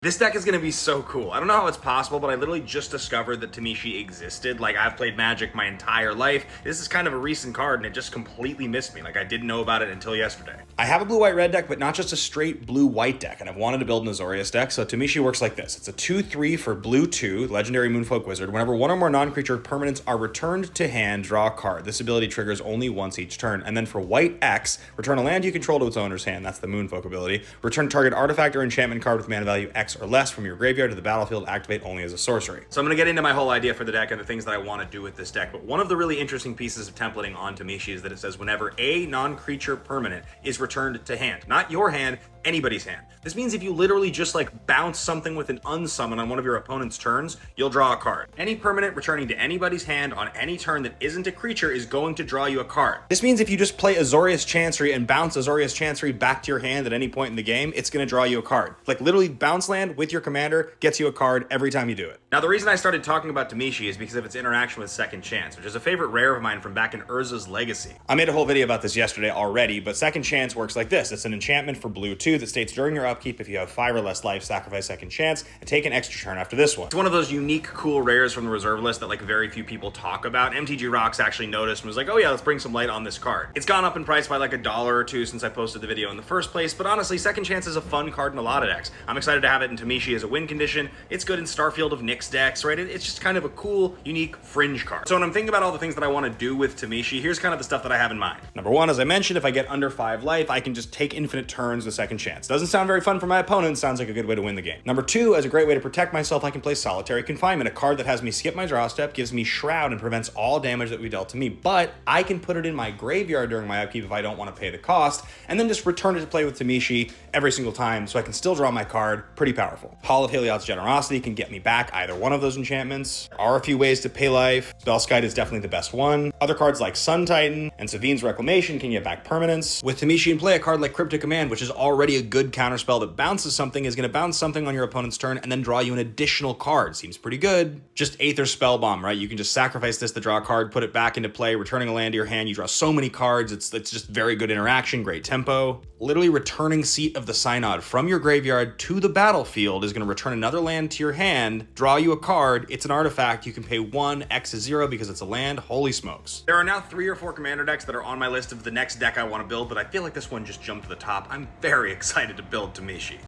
This deck is gonna be so cool. I don't know how it's possible, but I literally just discovered that Tamishi existed. Like, I've played Magic my entire life. This is kind of a recent card, and it just completely missed me. Like, I didn't know about it until yesterday. I have a blue-white-red deck, but not just a straight blue-white deck, and I've wanted to build an Azorius deck, so Tamishi works like this. It's a 2/3 for blue 2, Legendary Moonfolk Wizard. Whenever one or more non-creature permanents are returned to hand, draw a card. This ability triggers only once each turn. And then for white X, return a land you control to its owner's hand. That's the Moonfolk ability. Return target artifact or enchantment card with mana value X or less from your graveyard to the battlefield, activate only as a sorcery. So I'm going to get into my whole idea for the deck and the things that I want to do with this deck, but one of the really interesting pieces of templating on Tamishi is that it says whenever a non-creature permanent is returned to hand, not your hand, anybody's hand. This means if you literally just like bounce something with an unsummon on one of your opponent's turns, you'll draw a card. Any permanent returning to anybody's hand on any turn that isn't a creature is going to draw you a card. This means if you just play Azorius Chancery and bounce Azorius Chancery back to your hand at any point in the game, it's going to draw you a card. Like literally bounce land with your commander gets you a card every time you do it. Now the reason I started talking about Tamishi is because of its interaction with Second Chance, which is a favorite rare of mine from back in Urza's Legacy. I made a whole video about this yesterday already, but Second Chance works like this. It's an enchantment for blue 2 that states during your upkeep, if you have 5 or less life, sacrifice Second Chance and take an extra turn after this one. It's one of those unique, cool rares from the reserve list that like very few people talk about. MTG Rocks actually noticed and was like, oh yeah, let's bring some light on this card. It's gone up in price by like $1 or $2 since I posted the video in the first place, but honestly, Second Chance is a fun card in a lot of decks. I'm excited to have it in Tamishi as a win condition. It's good in Starfield of Nyx decks, right? It's just kind of a cool, unique fringe card. So when I'm thinking about all the things that I want to do with Tamishi, here's kind of the stuff that I have in mind. Number one, as I mentioned, if I get under 5 life, I can just take infinite turns with Second Chance. Doesn't sound very fun for my opponent, sounds like a good way to win the game. Number two, as a great way to protect myself, I can play Solitary Confinement, a card that has me skip my draw step, gives me Shroud, and prevents all damage that we dealt to me, but I can put it in my graveyard during my upkeep if I don't want to pay the cost, and then just return it to play with Tamishi every single time, so I can still draw my card. Pretty powerful. Hall of Heliod's Generosity can get me back either one of those enchantments. There are a few ways to pay life. Spellskite is definitely the best one. Other cards like Sun Titan and Savine's Reclamation can get back permanents. With Tamishi in play, a card like Cryptic Command, which is already a good counterspell that bounces something, is going to bounce something on your opponent's turn and then draw you an additional card. Seems pretty good. Just Aether Spellbomb, right? You can just sacrifice this to draw a card, put it back into play, returning a land to your hand. You draw so many cards. It's just very good interaction, great tempo. Literally returning Seat of the Synod from your graveyard to the battlefield is going to return another land to your hand, draw you a card. It's an artifact. You can pay 1, X is 0 because it's a land. Holy smokes. There are now 3 or 4 commander decks that are on my list of the next deck I want to build, but I feel like this one just jumped to the top. I'm very excited to build Tamishi.